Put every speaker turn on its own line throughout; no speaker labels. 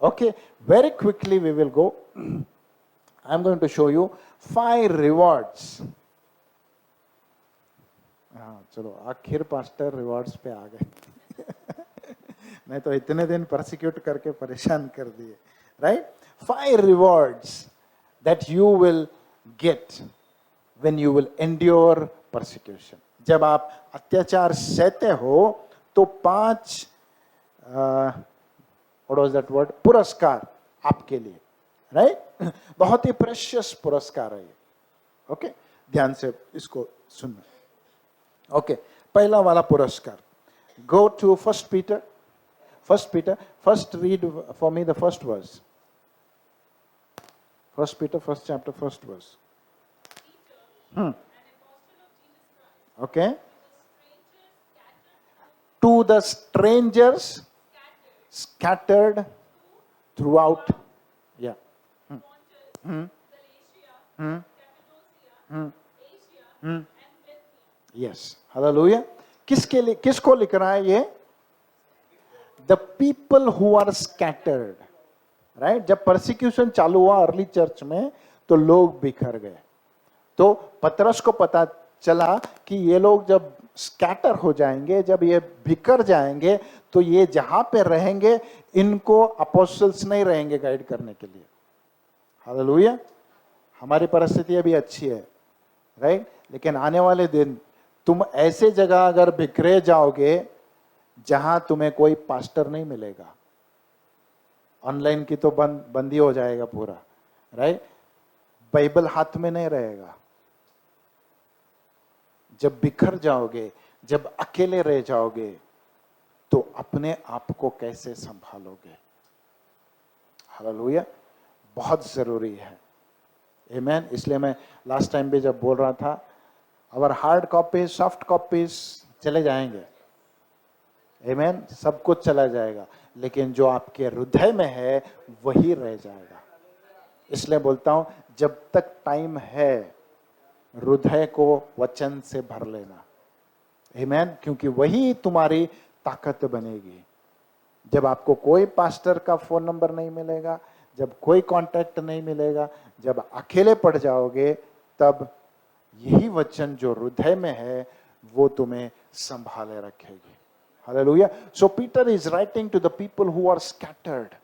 Okay, very quickly we will go. I'm going to show you 5 rewards. हाँ चलो आखिर pastor rewards पे आ गए नहीं तो इतने दिन परसिक्यूट करके परेशान कर दिए. Right, 5 rewards that you will get when you will endure persecution. जब आप अत्याचार सहते हो तो 5 what was that word, पुरस्कार आपके लिए. राइट, बहुत ही प्रेशियस पुरस्कार है ये. ओके, ध्यान से इसको सुनना. ओके, पहला वाला पुरस्कार. Go to first Peter, first read for me the first verse. First Peter first chapter first verse. Okay, to the strangers scattered throughout, yeah, yes, hallelujah. किसके लिए, किसको लिख रहा है ये? The people who are scattered, right? जब persecution चालू हुआ अर्ली चर्च में तो लोग बिखर गए. तो पतरस को पता चला कि ये लोग जब स्कैटर हो जाएंगे, जब ये बिखर जाएंगे तो ये जहां पे रहेंगे इनको अपोस्टल्स नहीं रहेंगे गाइड करने के लिए. हालेलुया. हमारी परिस्थिति अभी अच्छी है, राइट, लेकिन आने वाले दिन तुम ऐसे जगह अगर बिखरे जाओगे जहां तुम्हें कोई पास्टर नहीं मिलेगा. ऑनलाइन की तो बंदी हो जाएगा पूरा, राइट. बाइबल हाथ में नहीं रहेगा. जब बिखर जाओगे, जब अकेले रह जाओगे तो अपने आप को कैसे संभालोगे? हालेलुया. बहुत जरूरी है. आमीन. इसलिए मैं लास्ट टाइम भी जब बोल रहा था, अवर हार्ड कॉपीज सॉफ्ट कॉपीज चले जाएंगे, आमीन, सब कुछ चला जाएगा, लेकिन जो आपके हृदय में है वही रह जाएगा. इसलिए बोलता हूं, जब तक टाइम है हृदय को वचन से भर लेना. आमीन. क्योंकि वही तुम्हारी ताकत बनेगी. जब आपको कोई पास्टर का फोन नंबर नहीं मिलेगा, जब कोई कांटेक्ट नहीं मिलेगा, जब अकेले पड़ जाओगे, तब यही वचन जो हृदय में है वो तुम्हें संभाले रखेगी. Hallelujah. So Peter is writing to the people who are scattered,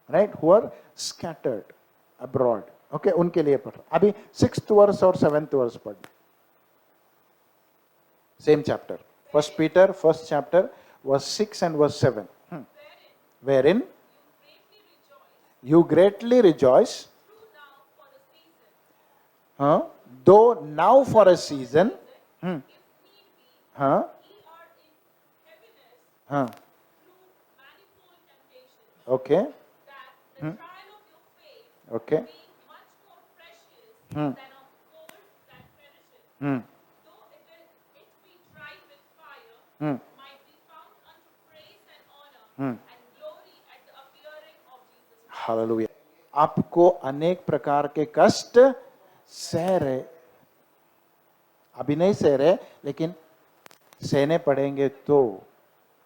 right, who are scattered abroad. Okay, उनके लिए पढ़. अभी 6th वर्स और 7th वर्स पढ़. Same chapter, first Peter first chapter verse 6 and verse 7. Wherein you greatly rejoice, though now for a season, okay, okay, than of gold that perisheth, though it be tried with fire, might be found unto praise and honor and glory at the appearing of Jesus Christ. Hallelujah. आपको अनेक प्रकार के कष्ट सह रहे, अभी नहीं सह रहे, लेकिन सहने पड़ेंगे. तो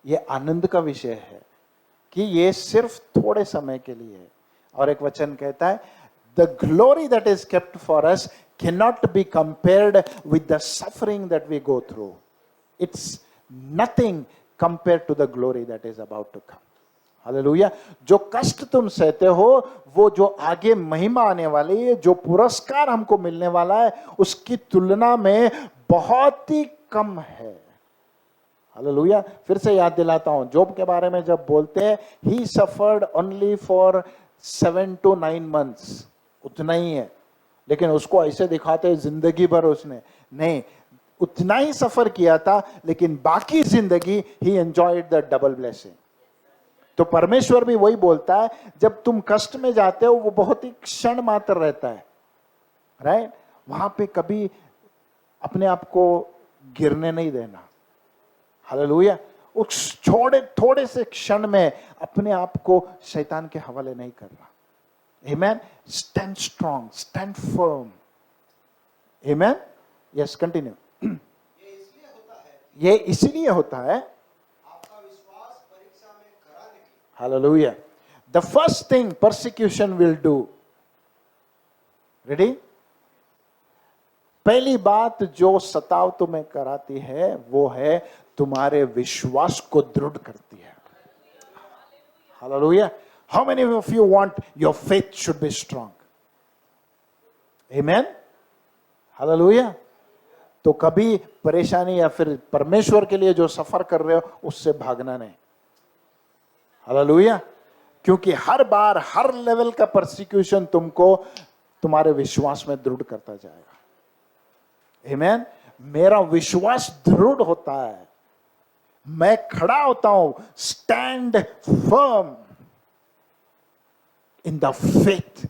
ये आनंद का विषय है कि ये सिर्फ थोड़े समय के लिए है. और एक वचन कहता है, the glory that is kept for us cannot be compared with the suffering that we go through. It's nothing compared to the glory that is about to come. Hallelujah. जो कष्ट तुम सहते हो, वो जो आगे महिमा आने वाली है, जो पुरस्कार हमको मिलने वाला है, उसकी तुलना में बहुत ही कम है. हालेलुया. फिर से याद दिलाता हूं, जोब के बारे में जब बोलते हैं, he suffered only for 7 to 9 months, उतना ही है. लेकिन उसको ऐसे दिखाते हैं जिंदगी भर उसने नहीं, उतना ही सफर किया था, लेकिन बाकी जिंदगी he enjoyed the double blessing. तो परमेश्वर भी वही बोलता है, जब तुम कष्ट में जाते हो वो बहुत ही क्षण मात्र रहता है, राइट. वहां पे कभी अपने आप को गिरने नहीं देना. हालेलुया. उस थोड़े से क्षण में अपने आप को शैतान के हवाले नहीं करना. Amen. Stand strong, stand firm. Amen. Yes, continue. ये इसलिए होता है आपका विश्वास परीक्षा में खरा निकले. Hallelujah.
The first thing persecution will do. Ready? पहली बात जो सताव तुम्हें कराती है वो है तुम्हारे विश्वास को दृढ़ करती है. Hallelujah. How many of you want your faith should be strong? Amen. Hallelujah. तो कभी परेशानी या फिर परमेश्वर के लिए जो सफर कर रहे हो उससे भागना नहीं. हालेलुया. क्योंकि हर बार हर लेवल का परसिक्यूशन तुमको तुम्हारे विश्वास में दृढ़ करता जाएगा. आमीन. मेरा विश्वास दृढ़ होता है, मैं खड़ा होता हूं. Stand firm in the faith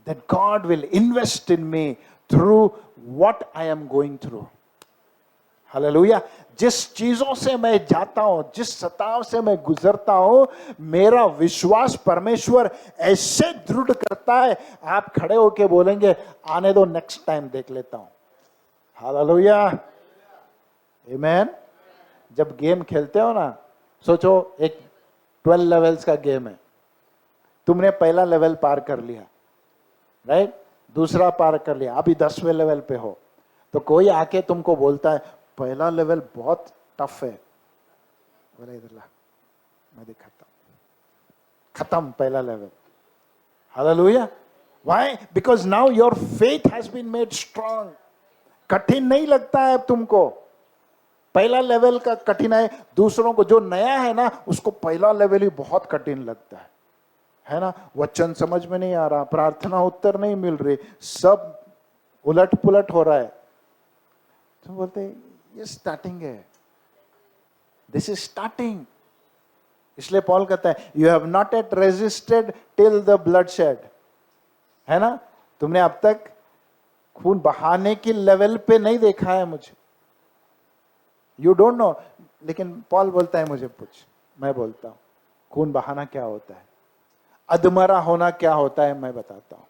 that God will invest in me through what I am going through. Hallelujah. जिस चीजों से मैं जाता हूं, जिस सताव से मैं गुजरता हूं, मेरा विश्वास परमेश्वर ऐसे दृढ़ करता है, आप खड़े होके बोलेंगे आने दो, नेक्स्ट टाइम देख लेता हूं. हालेलुया. आमीन. जब गेम खेलते हो ना, सोचो एक 12 लेवल्स का गेम है. तुमने पहला लेवल पार कर लिया, राइट? दूसरा पार कर लिया, अभी 10वें लेवल पे हो, तो कोई आके तुमको बोलता है पहला लेवल बहुत टफ है. बोले इधर ला, मैं दिखाता हूं. खत्म पहला level. Hallelujah. Why? Because now your faith has been made strong. कठिन नहीं लगता है तुमको. पहला लेवल का कठिन है. दूसरों को जो नया है ना, उसको पहला लेवल ही बहुत कठिन लगता है ना. वचन समझ में नहीं आ रहा, प्रार्थना उत्तर नहीं मिल रही, सब उलट पुलट हो रहा है. तो बोलते ये स्टार्टिंग है, दिस इज स्टार्टिंग. इसलिए पॉल कहता है you have not at resisted till the blood shed. है ना. तुमने अब तक खून बहाने की लेवल पे नहीं देखा है मुझे. You don't know. लेकिन पॉल बोलता है मुझे पूछ. मैं बोलता हूं खून बहाना क्या होता है, अधमरा होना क्या होता है, मैं बताता हूं.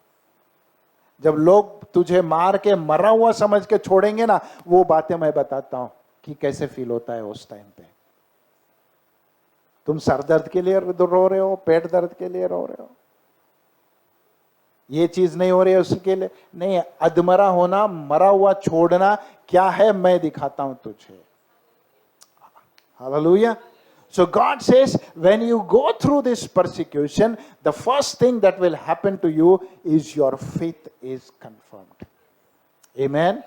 जब लोग तुझे मार के मरा हुआ समझ के छोड़ेंगे ना, वो बातें मैं बताता हूं कि कैसे फील होता है उस टाइम पे. तुम सर दर्द के लिए रो रहे हो, पेट दर्द के लिए रो रहे हो, ये चीज नहीं हो रही है उसके लिए नहीं. अधमरा होना, मरा हुआ छोड़ना क्या है, मैं दिखाता हूं तुझे. Hallelujah. So God says, when you go through this persecution, the first thing that will happen to you is your faith is confirmed. Amen.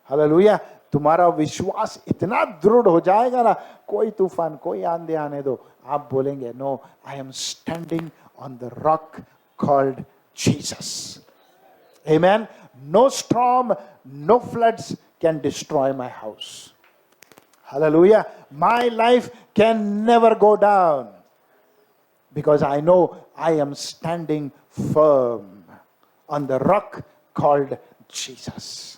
Hallelujah. तुम्हारा विश्वास इतना दृढ़ हो जाएगा ना, कोई तूफान, कोई आंधी आने दो, आप बोलेंगे no, I am standing on the rock called Jesus. Amen. No storm, no floods can destroy my house. Hallelujah. My life can never go down because I know I am standing firm on the rock called Jesus.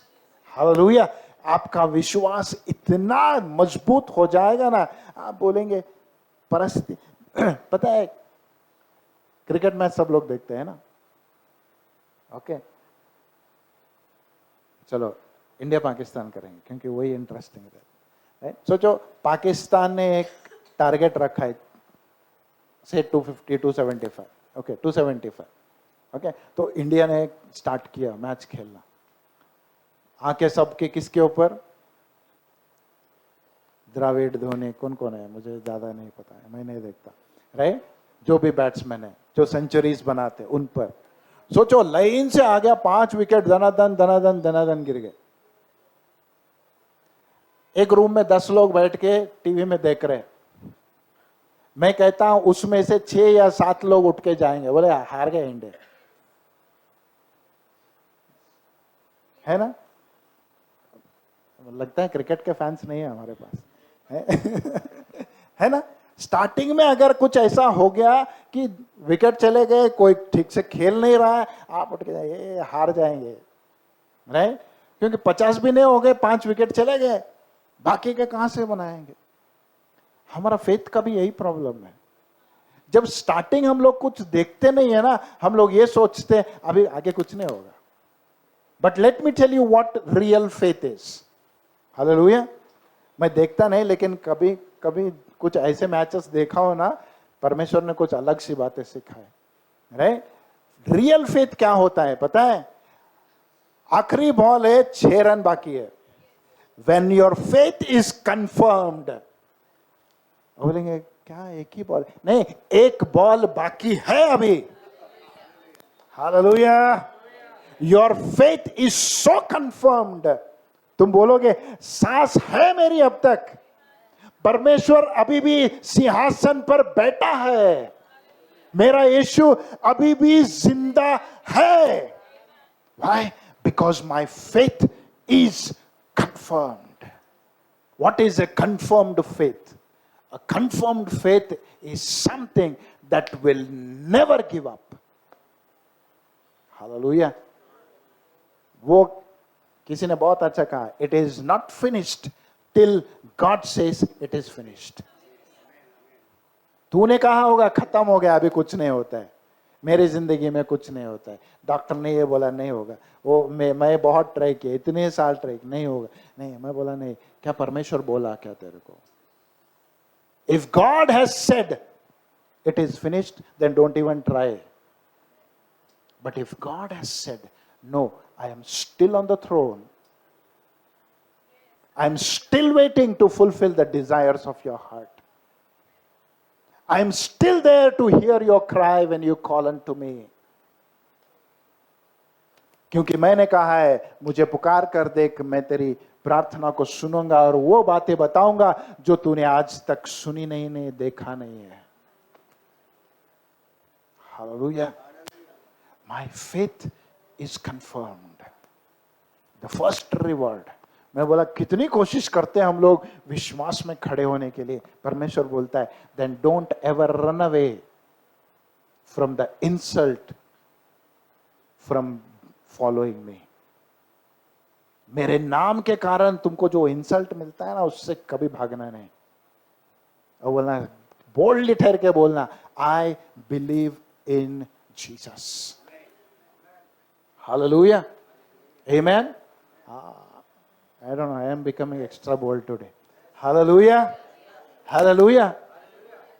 Hallelujah. आपका विश्वास इतना मजबूत हो जाएगा ना, आप बोलेंगे परिस्थिति. पता है क्रिकेट मैच सब लोग देखते हैं ना. ओके, चलो इंडिया पाकिस्तान करेंगे क्योंकि वही इंटरेस्टिंग है. सोचो पाकिस्तान ने एक टारगेट रखा है से 250 275. ओके 275. ओके, तो इंडिया ने स्टार्ट किया मैच खेलना. आंखें सबके किसके ऊपर? द्रविड़, धोनी, कौन कौन है मुझे ज्यादा नहीं पता है, मैं नहीं देखता, राइट. जो भी बैट्समैन है जो सेंचुरीज बनाते उन पर. सोचो लाइन से आ गया, 5 विकेट धनाधन धनाधन धनाधन गिर गए. एक रूम में 10 लोग बैठ के टीवी में देख रहे. मैं कहता हूं उसमें से 6 या 7 लोग उठ के जाएंगे, बोले हार गए इंडिया. है ना. लगता है क्रिकेट के फैंस नहीं है हमारे पास है ना. स्टार्टिंग में अगर कुछ ऐसा हो गया कि विकेट चले गए, कोई ठीक से खेल नहीं रहा है, आप उठ के जाइए, हार जाएंगे, राइट. क्योंकि 50 भी नहीं हो गए, 5 विकेट चले गए, बाकी के कहां से बनाएंगे. हमारा फेथ का भी यही प्रॉब्लम है. जब स्टार्टिंग हम लोग कुछ देखते नहीं है ना, हम लोग ये सोचते हैं अभी आगे कुछ नहीं होगा. But let me tell you what real faith is. Hallelujah. मैं देखता नहीं, लेकिन कभी कभी कुछ ऐसे मैचेस देखा हो ना, परमेश्वर ने कुछ अलग सी बातें सिखाए. राइट? रियल फेथ क्या होता है पता है? आखिरी बॉल है, 6 रन बाकी है. When your faith is confirmed, बोलेंगे क्या एक ही बॉल? नहीं, एक बॉल बाकी है अभी. Hallelujah. Your faith is so confirmed. तुम बोलोगे सांस है मेरी अब तक, परमेश्वर अभी भी सिंहासन पर बैठा है, मेरा यीशु अभी भी जिंदा है. Why? Because my faith is confirmed. What is a confirmed faith? A confirmed faith is something that will never give up. Hallelujah. वो किसी ने बहुत अच्छा कहा, it is not finished till God says it is finished. तूने कहा होगा खत्म हो गया, अभी कुछ नहीं होता है, मेरी जिंदगी में कुछ नहीं होता है, डॉक्टर ने ये बोला नहीं होगा, वो मैं बहुत ट्राई किया, इतने साल ट्राई, नहीं होगा, नहीं, मैं बोला नहीं, क्या परमेश्वर बोला क्या तेरे को? If God has said it is finished, then don't even try. But if God has said, no, I am still on the throne, I am still waiting to fulfill the desires of your heart, I am still there to hear your cry when you call unto me. क्योंकि मैंने कहा है, मुझे पुकार कर देख, मैं तेरी प्रार्थना को सुनूंगा और वो बातें बताऊंगा जो तूने आज तक सुनी नहीं, देखा नहीं है. Hallelujah. My faith is confirmed. The first reward. मैं बोला कितनी कोशिश करते हैं हम लोग विश्वास में खड़े होने के लिए. परमेश्वर बोलता है, then don't ever run away from the insult from following me. मेरे नाम के कारण तुमको जो इंसल्ट मिलता है ना, उससे कभी भागना नहीं. और बोलना, बोल्डली ठहर के बोलना, I believe in Jesus. Hallelujah. Amen. I don't know, I am becoming extra bold today. Hallelujah. Hallelujah.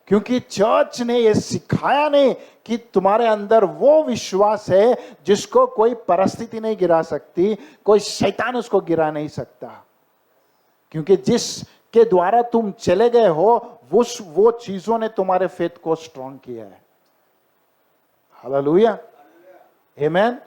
क्योंकि चर्च ने ये सिखाया नहीं कि तुम्हारे अंदर वो विश्वास है जिसको कोई परिस्थिति नहीं गिरा सकती, कोई शैतान उसको गिरा नहीं सकता. क्योंकि जिसके द्वारा तुम चले गए हो, वो चीजों ने तुम्हारे फेथ को स्ट्रॉन्ग किया है. हालेलुया. आमेन.